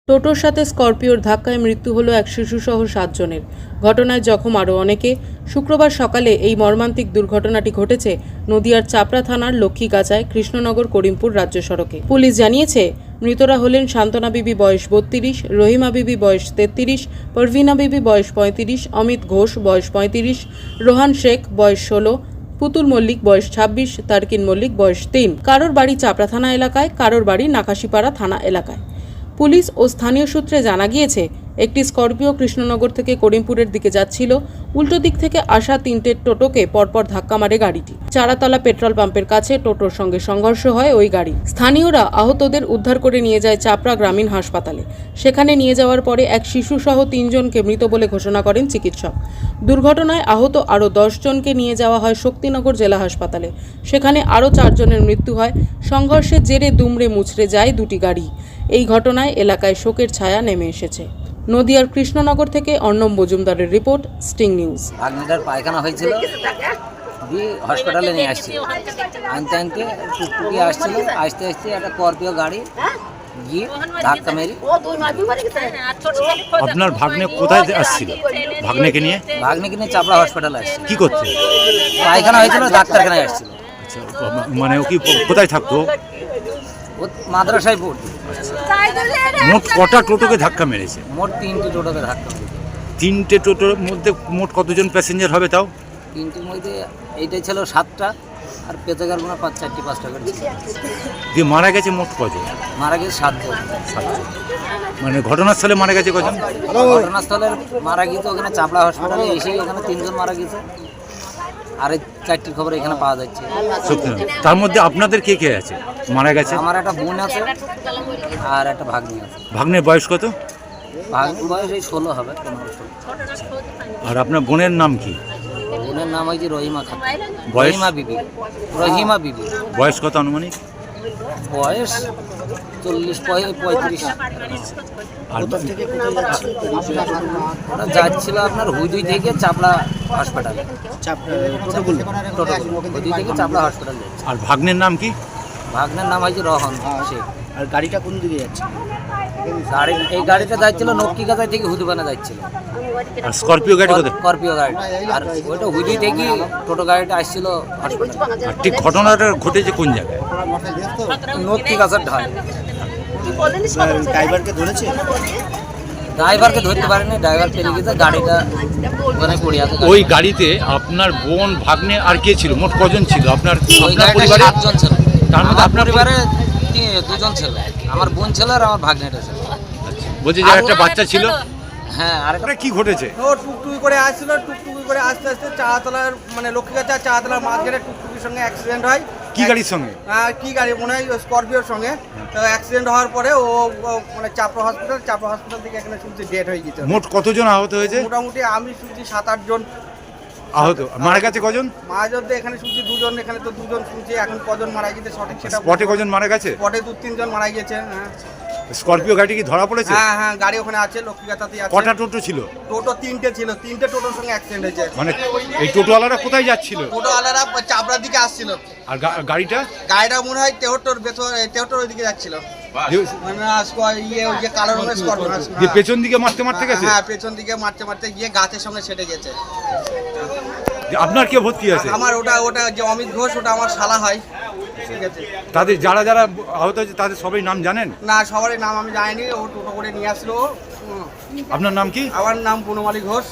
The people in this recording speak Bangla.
টোটোর সাথে স্করপিওর ধাক্কায় মৃত্যু হলো এক শিশুসহ 7 জনের। ঘটনায় জখম আরও অনেকে। শুক্রবার সকালে এই মর্মান্তিক দুর্ঘটনাটি ঘটেছে নদিয়ার চাপড়া থানার লক্ষ্মীগাছায় কৃষ্ণনগর করিমপুর রাজ্য সড়কে। পুলিশ জানিয়েছে, মৃতরা হলেন সান্ত্বনা বিবি বয়স 32, রহিমা বিবি বয়স 33, পারভিনা বিবি বয়স 35, অমিত ঘোষ বয়স 35, রোহান শেখ বয়স 16, পুতুল মল্লিক বয়স 26, তারকিন মল্লিক বয়স 3। কারোর বাড়ি চাপড়া থানা এলাকায়, কারোর বাড়ি নাকাশিপাড়া থানা এলাকায়। পুলিশ ও স্থানীয় সূত্রে জানা গিয়েছে, একটি স্করপিও কৃষ্ণনগর থেকে করিমপুরের দিকে যাচ্ছিল। উল্টো দিক থেকে আসা 3টে টোটোকে পরপর ধাক্কা মারে গাড়িটি। চারাতলা পেট্রোল পাম্পের কাছে টোটোর সঙ্গে সংঘর্ষ হয় ওই গাড়ি। স্থানীয়রা আহতদের উদ্ধার করে নিয়ে যায় চাপড়া গ্রামীণ হাসপাতালে। সেখানে নিয়ে যাওয়ার পরে এক শিশুসহ 3 জনকে মৃত বলে ঘোষণা করেন চিকিৎসক। দুর্ঘটনায় আহত আরও 10 জনকে নিয়ে যাওয়া হয় শক্তিনগর জেলা হাসপাতালে। সেখানে আরও 4 জনের মৃত্যু হয়। সংঘর্ষের জেরে দুমড়ে মুচড়ে যায় দুটি গাড়ি। এই ঘটনায় এলাকায় শোকের ছায়া নেমে এসেছে। নদিয়ার কৃষ্ণনগর থেকে অর্ণব মজুমদারের রিপোর্ট, স্টিং নিউজ। ভাগ্নিটার পায়খানা হয়েছিল, দিয়ে হসপিটালে নিয়ে আসছিল। আনতে আনতে টুকটুকি আসছিল, আসতে আসতে একটা স্করপিও গাড়ি গিয়ে ধাক্কা মেরে। আপনার ভাগ্নে কোথায় আসছিল? ভাগ্নেকে নিয়ে চাপড়া হসপিটালে আসছিল। কি করছে? পায়খানা হয়েছিল, ডাক্তারখানায় আসছিল। আচ্ছা, মানে ও কি কোথায় থাকতো? ও মাদ্রাসায় পড়তো। মোট কটা টোটোকে ধাক্কা মেরেছে? মোট 3টে টোটোকে ধাক্কা মেরেছে। 3টে টোটোর মধ্যে মোট কতজন প্যাসেঞ্জার হবে তাও? 3টের মধ্যে এইটাই ছিল 7টা, আর পেতে গেল না 4-5টা গাড়ি ছিল। দিয়ে মারা গেছে মোট কজন? মারা গেছে 7 জন। মানে ঘটনাস্থলে মারা গেছে কজন? ঘটনাস্থলে মারা গেছে ওখানে চাপড়া হসপিটালে এসেই ওখানে 3 জন মারা গেছে, আর এই 4টির খবর এখানে পাওয়া যাচ্ছে। সত্যি না? তার মধ্যে আপনাদের কে কে আছে মারা গেছে? আমার একটা বোন আছে আর একটা ভাগ্নি আছে। ভাগ্নের বয়স কত? ভাগ্নির বয়স এই 16 হবে, 15-16। আর আপনার বোনের নাম কি? বোনের নাম হয়েছে রহিমা খাতুন। বয়স? রহিমা বিবি। বয়স কত আনুমানিক? বয়স 40-35। আর ওরা যাচ্ছিল আপনার হুদুই থেকে চাপড়া হসপিটালে। হুদুই থেকে চাপড়া হসপিটাল যাচ্ছে। আর ভাগ্নের নাম কি? ভাগ্নের নাম হয়েছে রহন শেখ। আর গাড়িটা কোন দিকে যাচ্ছে? এই গাড়িটা যাচ্ছিল লক্ষ্মীগাছা থেকে হুদুবানা যাচ্ছিল। আর স্করপিও গাড়ি কোথায়? স্করপিও গাড়ি, আর ওইটা হুদুই থেকে টোটো গাড়িটা আসছিল হসপিটালে। আর ঠিক ঘটনাটা ঘটেছে কোন জায়গায়? লক্ষ্মীগাছার ঢাল। ড্রাইভারকে ধরেছে? ড্রাইভারকে ধরতে পারেনি, ড্রাইভার পেরে গেছে, গাড়িটা ওখানে পড়ে আছে। ওই গাড়িতে আপনার বোন, ভাগ্নে আর কে ছিল? মোট কজন ছিল আপনার ওই গাড়িতে পরিবারে? 7 জন ছিল। তার মধ্যে আপনার পরিবারে 2 জন ছিল, আমার বোন ছিল আর আমার ভাগ্নেটা ছিল। বলছি যে একটা বাচ্চা ছিল। হ্যাঁ, আর এটা কি ঘটেছে? ও টুকটুকি করে আসছিল, টুকটুকি করে আস্তে আস্তে চাতলার মানে লক্ষ্মীগাছা চাতলার মাঝখানে টুকটুকির সঙ্গে অ্যাক্সিডেন্ট হয়। কি গাড়ির সঙ্গে? কি গাড়ি মনে হয় স্করপিওর সঙ্গে। তো অ্যাক্সিডেন্ট হওয়ার পরে ও মানে চাপড়া হসপিটাল থেকে এখানে শুনছি ডেট হয়ে গেছে। মোট কতজন আহত হয়েছে? মোটামুটি আমি শুনছি 7-8 জন আহত। মারা গেছে কজন? মাঝে এখানে শুনছি 2 জন, এখানে তো 2 জন শুনছি। এখন কজন মারা গেছে সঠিক সেটা স্পটে কজন মারা গেছে? স্পটে 2-3 জন মারা গেছে। হ্যাঁ, স্করপিও গাড়ি কি ধরা পড়েছে? হ্যাঁ, গাড়ি ওখানে আছে, লক্ষ্মীগাছাতেই আছে। কটা টোটো ছিল? টোটো 3টে ছিল, 3টে টোটোর সঙ্গে অ্যাক্সিডেন্ট হয়েছে। মানে এই টোটোওয়ালারা কোথায় যাচ্ছিল? টোটোওয়ালারা চাপড়ার দিকে আসছিল। আর গাড়িটা? গাড়িটা মনে হয় তেহট্টর ওইদিকে যাচ্ছিল। মানে ওই যে কালো রঙের স্করপিও। যে পেছন দিকে মারতে গেছে? হ্যাঁ, পেছন দিকে মারতে গিয়ে গাছের সঙ্গে সেটে গেছে। আপনার কে ভর্তি আছে? আমার ওটা যে অমিত ঘোষ, ওটা আমার শালা হয়। ঠিক আছে। তাদের যারা আহত হয়েছে তাদের সবাই নাম জানেন? না, সবারই নাম আমি জানিনি। ও টোটো করে নিয়ে আসলো। আপনার নাম কি? আমার নাম বনমালী ঘোষ।